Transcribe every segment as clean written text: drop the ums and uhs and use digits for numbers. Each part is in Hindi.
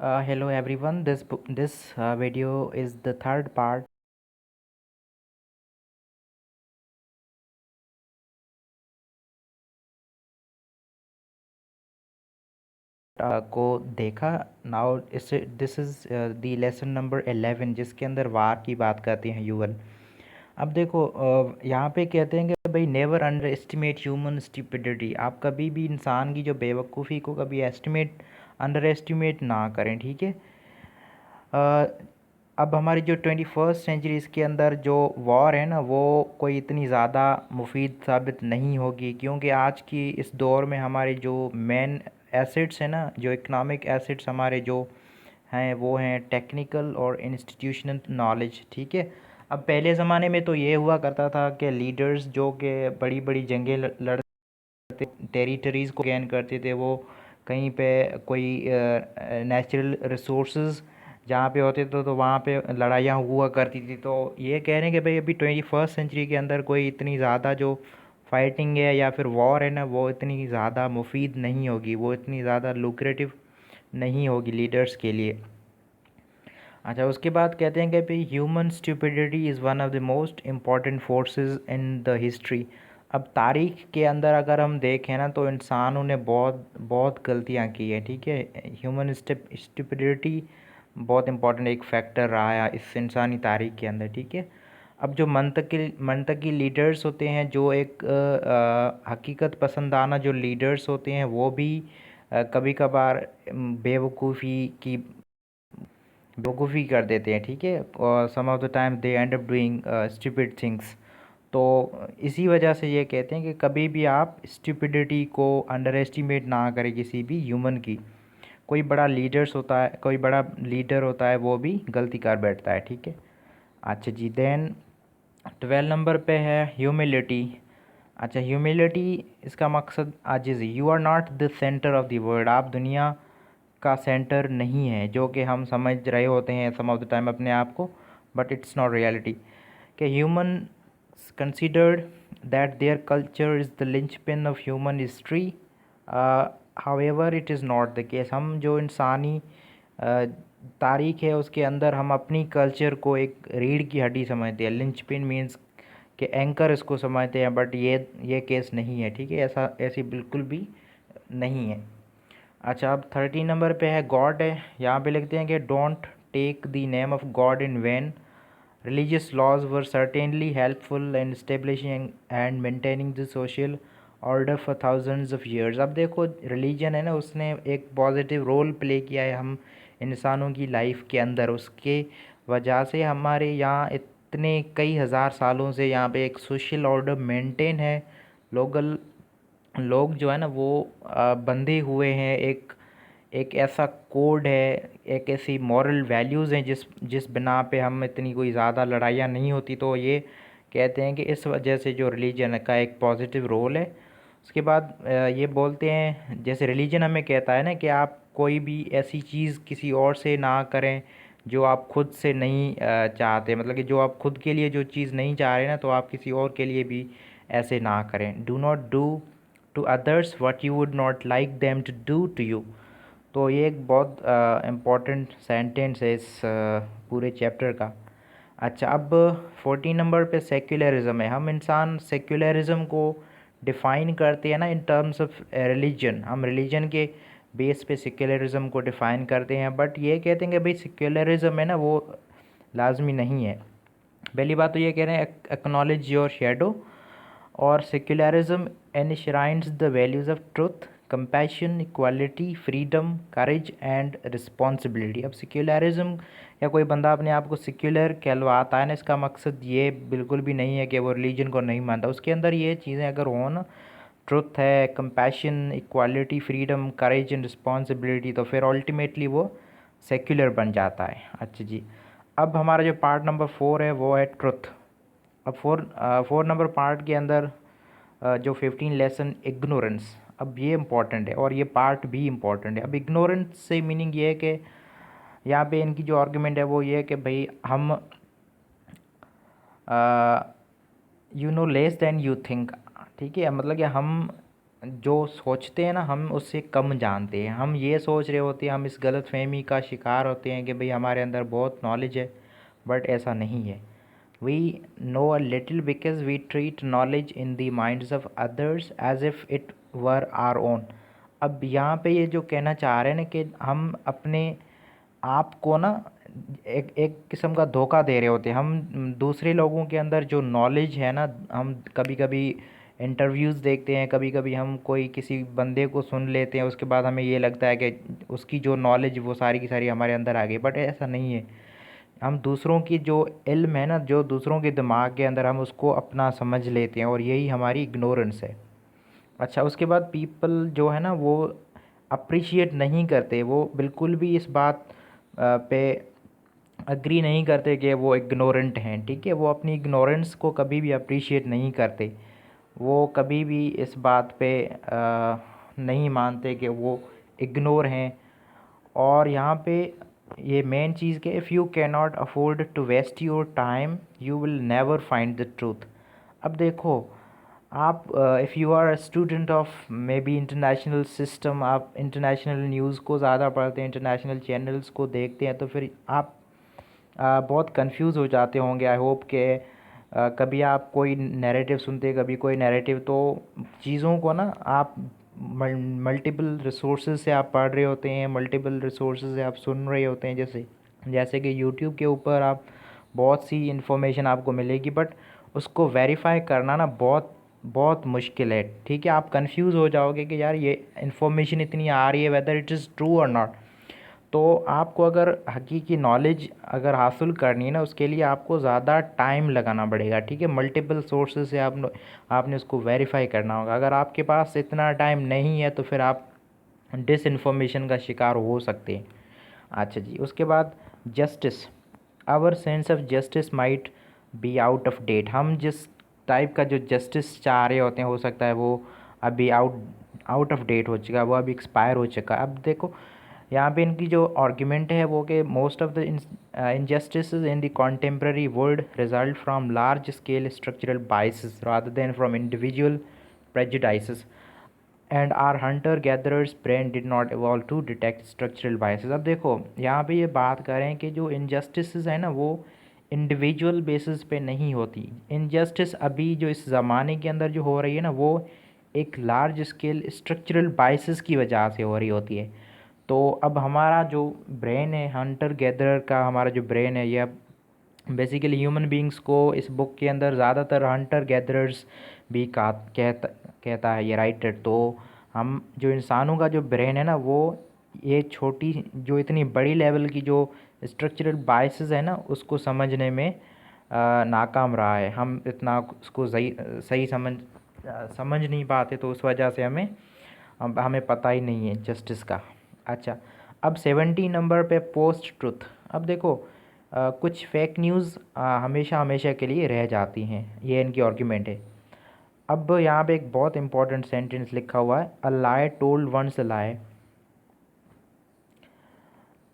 Hello everyone. This video is the third part को देखा. नाउ इस this is the lesson number 11 जिसके अंदर वार की बात करते हैं यूवल. अब देखो, यहाँ पे कहते हैं कि भाई never under estimate human stupidity. आप कभी भी इंसान की जो बेवकूफ़ी को कभी अंडर एस्टिमेट ना करें, ठीक है. अब हमारी जो 21st सेंचुरी इसके अंदर जो वॉर है ना, वो कोई इतनी ज़्यादा मुफीद साबित नहीं होगी, क्योंकि आज की इस दौर में हमारे जो मेन एसेट्स हैं ना, जो इकोनॉमिक एसेट्स हमारे जो हैं, वो हैं टेक्निकल और इंस्टीट्यूशनल नॉलेज, ठीक है. अब पहले ज़माने में तो ये हुआ करता था कि लीडर्स जो कि बड़ी बड़ी जंगें लड़ते, टेरिटरीज़ को गेन करते थे, वो कहीं पे कोई नेचुरल रिसोर्सेज जहाँ पे होते थे तो वहाँ पे लड़ाइयाँ हुआ करती थी. तो ये कह रहे हैं कि भाई अभी 21st सेंचुरी के अंदर कोई इतनी ज़्यादा जो फाइटिंग है या फिर वॉर है ना, वो इतनी ज़्यादा मुफीद नहीं होगी, वो इतनी ज़्यादा लुक्रेटिव नहीं होगी लीडर्स के लिए. अच्छा, उसके बाद कहते हैं कि भाई human stupidity is one of the most important forces in the history. अब तारीख़ के अंदर अगर हम देखें ना, तो इंसानों ने बहुत बहुत गलतियाँ की हैं, ठीक है. ह्यूमन स्टुपिडिटी बहुत इम्पॉर्टेंट एक फैक्टर रहा है इस इंसानी तारीख़ के अंदर, ठीक है. अब जो मंतकी लीडर्स होते हैं, जो एक हकीकत पसंदाना जो लीडर्स होते हैं, वो भी कभी कभार बेवकूफ़ी की बेवकूफ़ी कर देते हैं, ठीक है. और some of the time they end up doing stupid things. तो इसी वजह से ये कहते हैं कि कभी भी आप स्टुपिडिटी को अंडर एस्टिमेट ना करें किसी भी ह्यूमन की. कोई बड़ा लीडर होता है, वो भी गलती कर बैठता है, ठीक है. अच्छा जी, देन 12 नंबर पे है ह्यूमिलिटी. अच्छा, ह्यूमिलिटी इसका मकसद आजिज़ी. You are not the centre of the world. आप दुनिया का सेंटर नहीं है, जो कि हम समझ रहे होते हैं सम ऑफ द टाइम अपने आप को, बट इट्स नॉट रियलिटी. कि human considered that their culture is the linchpin of human history. However it is not the case. हम जो इंसानी तारीख़ है उसके अंदर हम अपनी कल्चर को एक रीढ़ की हड्डी समझते हैं. लिंचपिन मीन्स कि एंकर इसको समझते हैं, बट ये केस नहीं है, ठीक है. ऐसी बिल्कुल भी नहीं है. अच्छा, अब 13 नंबर पे है गॉड है. यहाँ पे लिखते हैं कि don't take the name of God in vain. Religious laws were certainly helpful in establishing and maintaining the social order for thousands of years. अब देखो, रिलीजन है ना, उसने एक पॉजिटिव रोल प्ले किया है हम इंसानों की लाइफ के अंदर. उसके वजह से हमारे यहाँ इतने कई हज़ार सालों से यहाँ पे एक सोशल ऑर्डर मेंटेन है. लोग लोग जो है ना, वो बंधे हुए हैं. एक एक ऐसा कोड है, एक ऐसी मॉरल वैल्यूज़ हैं जिस जिस बिना पे हम इतनी कोई ज़्यादा लड़ाइयाँ नहीं होती. तो ये कहते हैं कि इस वजह से जो रिलीजन का एक पॉजिटिव रोल है. उसके बाद ये बोलते हैं, जैसे रिलीजन हमें कहता है ना कि आप कोई भी ऐसी चीज़ किसी और से ना करें जो आप खुद से नहीं चाहते. मतलब कि जो आप खुद के लिए जो चीज़ नहीं चाह रहे ना, तो आप किसी और के लिए भी ऐसे ना करें. Do not do to others what you would not like them to do to you. तो ये एक बहुत इम्पॉर्टेंट सेंटेंस है इस पूरे चैप्टर का. अच्छा, अब 14 नंबर पे सेक्युलरिज्म है. हम इंसान सेक्युलरिज्म को डिफ़ाइन करते हैं ना इन टर्म्स ऑफ रिलीजन. हम रिलीजन के बेस पे सेक्युलरिज्म को डिफ़ाइन करते हैं, बट ये कहते हैं कि भाई सेक्युलरिज्म है ना, वो लाजमी नहीं है. पहली बात तो ये कह रहे हैं एक्नॉलेज योर शेडो. और secularism enshrines the values of truth, compassion, equality, freedom, courage and responsibility. अब सेक्युलरिज्म या कोई बंदा अपने आप को सेक्युलर कहलवाता है ना, इसका मकसद ये बिल्कुल भी नहीं है कि वो रिलीजन को नहीं मानता. उसके अंदर ये चीज़ें अगर हों ना, ट्रुथ है, compassion, equality, freedom, courage and responsibility, तो फिर अल्टीमेटली वो सेक्युलर बन जाता है. अच्छा जी, अब हमारा जो पार्ट नंबर 4 है वो है ट्रुथ. अब 4 नंबर पार्ट के अंदर जो 15 लेसन इग्नोरेंस. अब ये इम्पॉर्टेंट है और ये पार्ट भी इम्पॉर्टेंट है. अब इग्नोरेंस से मीनिंग ये है कि यहाँ पे इनकी जो आर्गुमेंट है वो ये है कि भाई हम you know less than you think, ठीक है. मतलब कि हम जो सोचते हैं ना हम उससे कम जानते हैं। हम ये सोच रहे होते हैं, हम इस गलतफहमी का शिकार होते हैं कि भाई हमारे अंदर बहुत नॉलेज है, बट ऐसा नहीं है। We know a little because we treat knowledge in the minds of others as if it were our own. अब यहाँ पे ये जो कहना चाह रहे हैं ना कि हम अपने आप को ना एक एक किस्म का धोखा दे रहे होते हैं। हम दूसरे लोगों के अंदर जो नॉलेज है ना, हम कभी कभी इंटरव्यूज़ देखते हैं, कभी कभी हम कोई किसी बंदे को सुन लेते हैं, उसके बाद हमें ये लगता है कि उसकी जो नॉलेज वो सारी की सारी हमारे अंदर आ गई, बट ऐसा नहीं है। हम दूसरों की जो इल्म है ना, जो दूसरों के दिमाग के अंदर, हम उसको अपना समझ लेते हैं, और यही हमारी इग्नोरेंस है। अच्छा, उसके बाद पीपल जो है ना वो अप्रिशिएट नहीं करते, वो बिल्कुल भी इस बात पे अग्री नहीं करते कि वो इग्नोरेंट हैं। ठीक है, वो अपनी इग्नोरेंस को कभी भी अप्रिशिएट नहीं करते। वो कभी भी इस बात पे नहीं मानते कि वो इग्नोर हैं। और यहाँ पे ये मेन चीज़ कि if you can not afford to waste your time you will never find the truth. अब देखो, आप if you are a student of maybe international system, आप इंटरनेशनल न्यूज़ को ज़्यादा पढ़ते हैं, इंटरनेशनल चैनल्स को देखते हैं, तो फिर आप बहुत कंफ्यूज हो जाते होंगे। आई होप कि कभी आप कोई नैरेटिव सुनते, कभी कोई नैरेटिव, तो चीज़ों को ना आप मल्टीपल रिसोर्सेज से आप पढ़ रहे होते हैं, मल्टीपल रिसोर्सेज से आप सुन रहे होते हैं। जैसे जैसे कि यूट्यूब के ऊपर आप बहुत सी इन्फॉर्मेशन आपको मिलेगी, बट उसको वेरीफाई करना ना बहुत बहुत मुश्किल है। ठीक है, आप कंफ्यूज हो जाओगे कि यार ये इन्फॉर्मेशन इतनी आ रही है, वेदर इट इज़ ट्रू और नॉट। तो आपको अगर हकीकी नॉलेज अगर हासिल करनी है ना, उसके लिए आपको ज़्यादा टाइम लगाना पड़ेगा। ठीक है, मल्टीपल सोर्सेज से आपने उसको वेरीफाई करना होगा। अगर आपके पास इतना टाइम नहीं है तो फिर आप डिस इन्फॉर्मेशन का शिकार हो सकते हैं। अच्छा जी, उसके बाद justice, our sense of justice might be out of date. हम जिस टाइप का जो जस्टिस चाह रहे होते हैं, हो सकता है वो अभी आउट ऑफ डेट हो चुका है, वो अभी एक्सपायर हो चुका है। अब देखो, यहाँ पे इनकी जो आर्ग्यूमेंट है वो कि most of the injustices in the contemporary world result from large scale structural biases rather than from individual prejudices, and our hunter gatherers brain did not evolve to detect structural biases। अब देखो, यहाँ पे ये बात करें कि जो injustices है ना वो इंडिविजुअल बेसिस पे नहीं होती। इनजस्टिस अभी जो इस ज़माने के अंदर जो हो रही है ना, वो एक लार्ज स्केल स्ट्रक्चरल बाइसेस की वजह से हो रही होती है। तो अब हमारा जो ब्रेन है, हंटर गैदरर का हमारा जो ब्रेन है, यह बेसिकली ह्यूमन बींग्स को इस बुक के अंदर ज़्यादातर हंटर गैदरर्स भी कहता है ये राइटर। तो हम जो इंसानों का जो ब्रेन है ना, वो ये छोटी जो इतनी बड़ी लेवल की जो स्ट्रक्चरल बाइसेस है ना, उसको समझने में नाकाम रहा है। हम इतना उसको सही सही समझ नहीं पाते, तो उस वजह से हमें पता ही नहीं है जस्टिस का। अच्छा, अब 70 नंबर पे पोस्ट ट्रुथ। अब देखो, कुछ फेक न्यूज़ हमेशा हमेशा के लिए रह जाती हैं, ये इनकी आर्ग्यूमेंट है। अब यहाँ पे एक बहुत इंपॉर्टेंट सेंटेंस लिखा हुआ है, a lie told once a lie,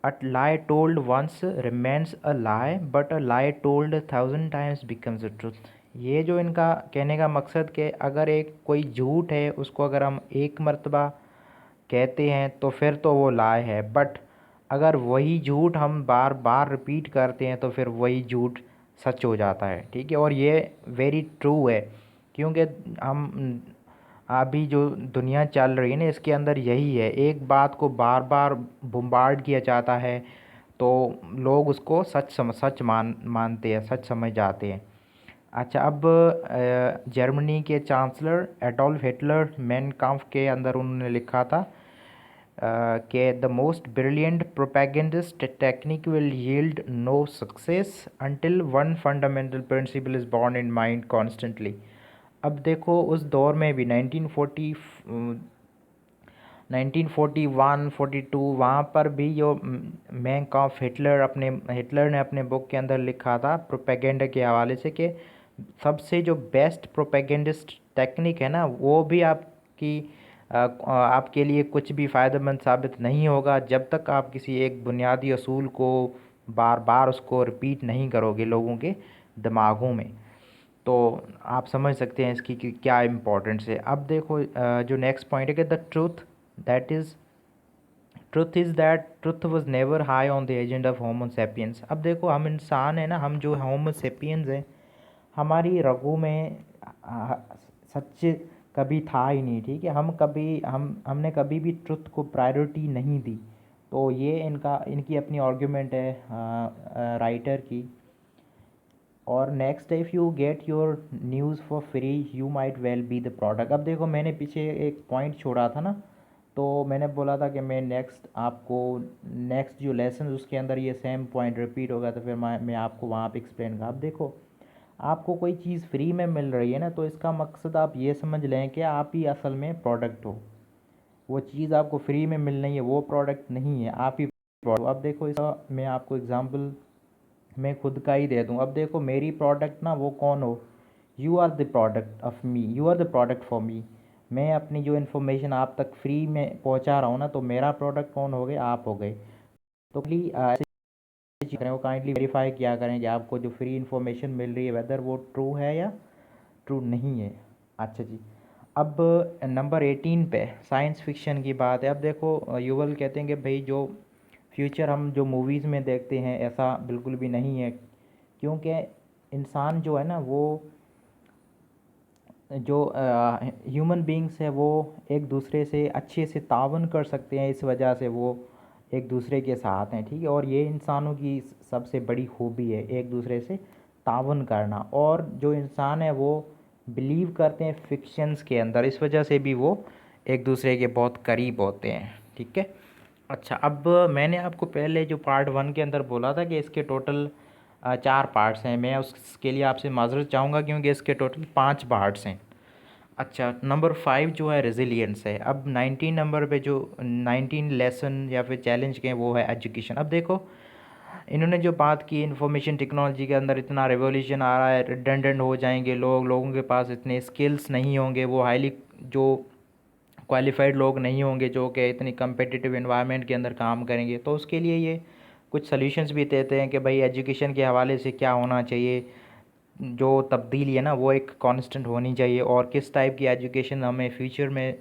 a lie told once remains a lie, but a lie told 1000 times becomes a truth. ये जो इनका कहने का मकसद कि अगर एक कोई झूठ है, उसको अगर हम एक मर्तबा कहते हैं तो फिर तो वो लाए है, बट अगर वही झूठ हम बार बार रिपीट करते हैं तो फिर वही झूठ सच हो जाता है। ठीक है, और ये वेरी ट्रू है, क्योंकि हम अभी जो दुनिया चल रही है ना, इसके अंदर यही है, एक बात को बार बार बम्बार्ड किया जाता है तो लोग उसको सच मानते हैं, सच समझ जाते हैं। अच्छा, अब जर्मनी के chancellor Adolf Hitler Mein Kampf के अंदर उन्होंने लिखा था कि the most brilliant propagandist technique will yield no success until one fundamental principle is borne in mind constantly. अब देखो, उस दौर में भी 1941 42 वहाँ पर भी जो मैन ऑफ हिटलर ने अपने बुक के अंदर लिखा था प्रोपेगेंडा के हवाले से कि सबसे जो बेस्ट प्रोपेगेंडिस्ट टेक्निक है ना, वो भी आपके लिए कुछ भी फ़ायदेमंद साबित नहीं होगा जब तक आप किसी एक बुनियादी असूल को बार बार उसको रिपीट नहीं करोगे लोगों के दिमागों में। तो आप समझ सकते हैं इसकी कि क्या इम्पोर्टेंस है। अब देखो जो नेक्स्ट पॉइंट है कि the truth is that truth was never high on the agenda of homo sapiens. अब देखो हम इंसान हैं ना, हम जो होमो सेपियंस हैं, हमारी रगों में आ, सच कभी था ही नहीं, ठीक है। हमने कभी भी ट्रुथ को प्रायोरिटी नहीं दी। तो ये इनकी अपनी आर्ग्यूमेंट है राइटर की। और next, if you get your news for free you might well be the product. अब देखो मैंने पीछे एक पॉइंट छोड़ा था ना, तो मैंने बोला था कि मैं नेक्स्ट जो लेसन उसके अंदर ये सेम पॉइंट रिपीट होगा, तो फिर मैं आपको वहाँ पे एक्सप्लेन करूँ। अब देखो आपको कोई चीज़ फ्री में मिल रही है ना, तो इसका मकसद आप ये समझ लें कि आप ही असल में प्रोडक्ट हो। वो चीज़ आपको फ्री में मिल रही है, वो प्रोडक्ट नहीं है, आप ही प्रोडक्ट। अब देखो इसका मैं आपको एग्जांपल मैं खुद का ही दे दूँ। अब देखो मेरी प्रोडक्ट ना वो कौन हो, you are the product of me, you are the product for me. मैं अपनी जो इन्फॉर्मेशन आप तक फ्री में पहुंचा रहा हूँ ना, तो मेरा प्रोडक्ट कौन हो गए, आप हो गए। तो प्लीज़ ऐसे चीज़ करें, वो काइंडली वेरीफाई किया करें कि आपको जो फ्री इन्फॉर्मेशन मिल रही है वेदर वो ट्रू है या ट्रू नहीं है। अच्छा जी, अब नंबर 18 पे साइंस फिक्शन की बात है। अब देखो युवल कहते हैं कि भाई जो फ्यूचर हम जो मूवीज़ में देखते हैं ऐसा बिल्कुल भी नहीं है, क्योंकि इंसान जो है ना वो जो ह्यूमन बींग्स है वो एक दूसरे से अच्छे से तावन कर सकते हैं, इस वजह से वो एक दूसरे के साथ हैं, ठीक है। और ये इंसानों की सबसे बड़ी खूबी है, एक दूसरे से तावन करना। और जो इंसान है वो बिलीव करते हैं फिक्शंस के अंदर, इस वजह से भी वो एक दूसरे के बहुत करीब होते हैं, ठीक है। अच्छा, अब मैंने आपको पहले जो पार्ट 1 के अंदर बोला था कि इसके टोटल 4 पार्ट्स हैं, मैं उसके लिए आपसे माज़रत चाहूँगा क्योंकि इसके टोटल 5 पार्ट्स हैं। अच्छा, नंबर 5 जो है रेजिलियंस है। अब 19 नंबर पे जो 19 लेसन या फिर चैलेंज के हैं वो है एजुकेशन। अब देखो इन्होंने जो बात की, इंफॉर्मेशन टेक्नोलॉजी के अंदर इतना रिवॉल्यूशन आ रहा है, रिडंडेंट हो जाएंगे लोगों के पास इतने स्किल्स नहीं होंगे, वो हाईली जो क्वालिफाइड लोग नहीं होंगे जो कि इतनी कम्पिटिटिव इन्वायरमेंट के अंदर काम करेंगे। तो उसके लिए ये कुछ सॉल्यूशंस भी देते हैं कि भाई एजुकेशन के हवाले से क्या होना चाहिए, जो तब्दीली है ना वो एक कांस्टेंट होनी चाहिए, और किस टाइप की एजुकेशन हमें फ्यूचर में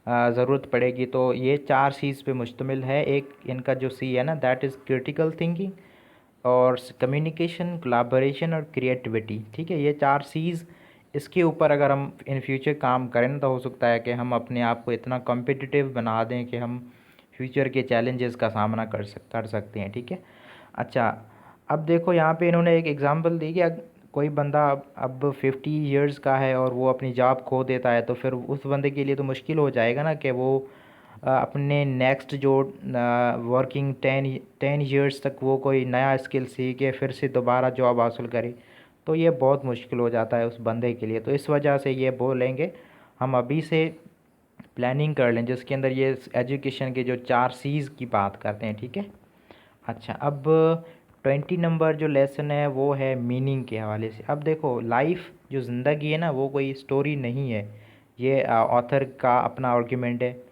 ज़रूरत पड़ेगी। तो ये 4 चीज़ पे मुश्तमिल है। एक इनका जो सी है ना, दैट इज़ क्रिटिकल थिंकिंग और कम्युनिकेशन, कोलैबोरेशन और क्रिएटिविटी, ठीक है। ये 4 चीज़ इसके ऊपर अगर हम इन फ्यूचर काम करें ना, तो हो सकता है कि हम अपने आप को इतना कॉम्पिटिटिव बना दें कि हम फ्यूचर के चैलेंजेस का सामना कर सकते हैं, ठीक है। अच्छा, अब देखो यहाँ पे इन्होंने एक एग्ज़ाम्पल दी कि कोई बंदा अब 50 इयर्स का है और वो अपनी जॉब खो देता है, तो फिर उस बंदे के लिए तो मुश्किल हो जाएगा ना कि वो अपने नेक्स्ट जो वर्किंग 10 ईयर्स तक वो कोई नया स्किल सीख के फिर से दोबारा जॉब हासिल करे। तो ये बहुत मुश्किल हो जाता है उस बंदे के लिए। तो इस वजह से ये बोलेंगे हम अभी से प्लानिंग कर लें, जिसके अंदर ये एजुकेशन के जो 4 C's की बात करते हैं, ठीक है। अच्छा, अब 20 नंबर जो लेसन है वो है मीनिंग के हवाले से। अब देखो लाइफ जो ज़िंदगी है ना वो कोई स्टोरी नहीं है, ये ऑथर का अपना आर्ग्यूमेंट है।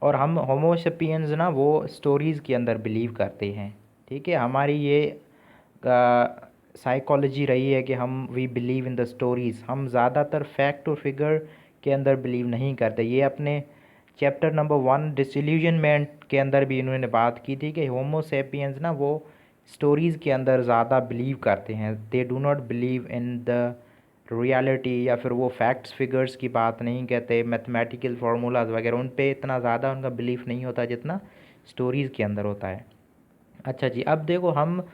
और हम होमो सेपियंस ना वो स्टोरीज़ के अंदर बिलीव करते हैं, ठीक है। हमारी ये साइकोलॉजी रही है कि हम we believe in the stories, हम ज़्यादातर फैक्ट और फिगर के अंदर बिलीव नहीं करते। ये अपने चैप्टर नंबर 1 डिसइल्यूजनमेंट के अंदर भी इन्होंने बात की थी कि होमो सेपियंस ना वो स्टोरीज़ के अंदर ज़्यादा बिलीव करते हैं, they do not believe in the reality, या फिर वो फैक्ट्स फिगर्स की बात नहीं कहते, मैथमेटिकल फार्मूलाज वगैरह उन पे इतना ज़्यादा उनका बिलीफ नहीं होता जितना स्टोरीज़ के अंदर होता है। अच्छा जी, अब देखो हम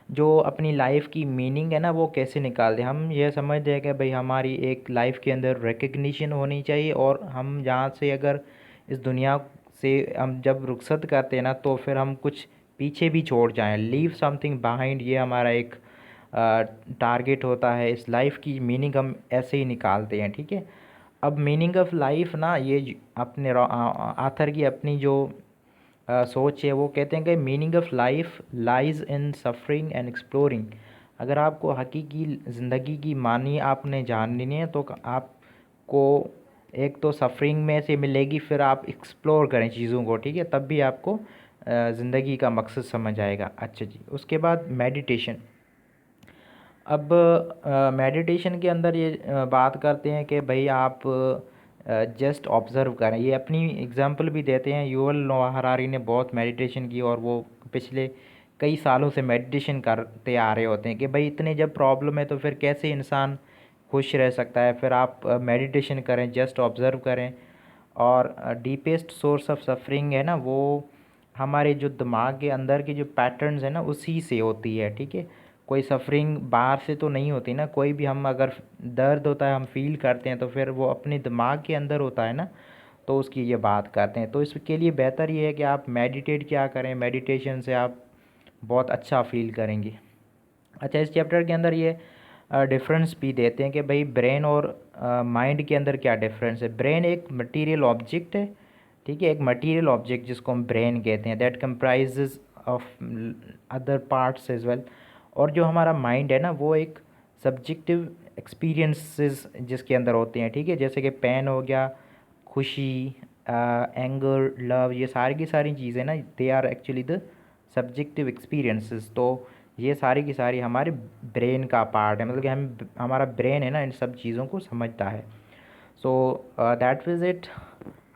जो अपनी लाइफ की मीनिंग है ना वो कैसे निकालते हैं। हम ये समझते हैं कि भाई हमारी एक लाइफ के अंदर रिकग्निशन होनी चाहिए, और हम जहाँ से अगर इस दुनिया से हम जब रुखसत करते हैं ना, तो फिर हम कुछ पीछे भी छोड़ जाएं, लीव समथिंग बिहाइंड, ये हमारा एक टारगेट होता है। इस लाइफ की मीनिंग हम ऐसे ही निकालते हैं, ठीक है। अब मीनिंग ऑफ लाइफ ना ये अपने आथर की अपनी जो सोच है, वो कहते हैं कि meaning of life lies in suffering and exploring. अगर आपको हकीकी ज़िंदगी की मानी आपने जाननी है तो आपको एक तो सफरिंग में से मिलेगी, फिर आप एक्सप्लोर करें चीज़ों को, ठीक है, तब भी आपको ज़िंदगी का मकसद समझ आएगा। अच्छा जी, उसके बाद मेडिटेशन। अब मेडिटेशन के अंदर ये बात करते हैं कि भाई आप जस्ट ऑब्ज़र्व करें। ये अपनी एग्जांपल भी देते हैं। युवल नोआ हरारी ने बहुत मेडिटेशन की और वो पिछले कई सालों से मेडिटेशन करते आ रहे होते हैं कि भाई इतने जब प्रॉब्लम है तो फिर कैसे इंसान खुश रह सकता है। फिर आप मेडिटेशन करें, जस्ट ऑब्ज़र्व करें। और डीपेस्ट सोर्स ऑफ सफरिंग है ना, वो हमारे जो दिमाग के अंदर की जो पैटर्न्स है ना उसी से होती है, ठीक है। कोई सफरिंग बाहर से तो नहीं होती ना। कोई भी हम अगर दर्द होता है हम फील करते हैं तो फिर वो अपने दिमाग के अंदर होता है ना, तो उसकी ये बात करते हैं। तो इसके लिए बेहतर ये है कि आप मेडिटेट क्या करें, मेडिटेशन से आप बहुत अच्छा फील करेंगे। अच्छा, इस चैप्टर के अंदर ये डिफरेंस भी देते हैं कि भाई ब्रेन और माइंड के अंदर क्या डिफरेंस है। ब्रेन एक मटेरियल ऑब्जेक्ट है, ठीक है, एक मटेरियल ऑब्जेक्ट जिसको हम ब्रेन कहते हैं, that comprises of other parts as well. और जो हमारा माइंड है ना वो एक सब्जेक्टिव एक्सपीरियंसेस जिसके अंदर होते हैं, ठीक है, जैसे कि पेन हो गया, खुशी, एंगर, लव, ये सारी की सारी चीज़ें ना they are actually the subjective experiences. तो ये सारी की सारी हमारे ब्रेन का पार्ट है, मतलब कि हम हमारा ब्रेन है ना इन सब चीज़ों को समझता है। So that was it.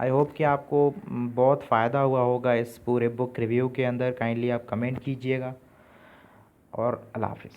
I hope कि आपको बहुत फ़ायदा हुआ होगा इस पूरे बुक रिव्यू के अंदर। काइंडली आप कमेंट कीजिएगा और अल्लाह हाफिज़।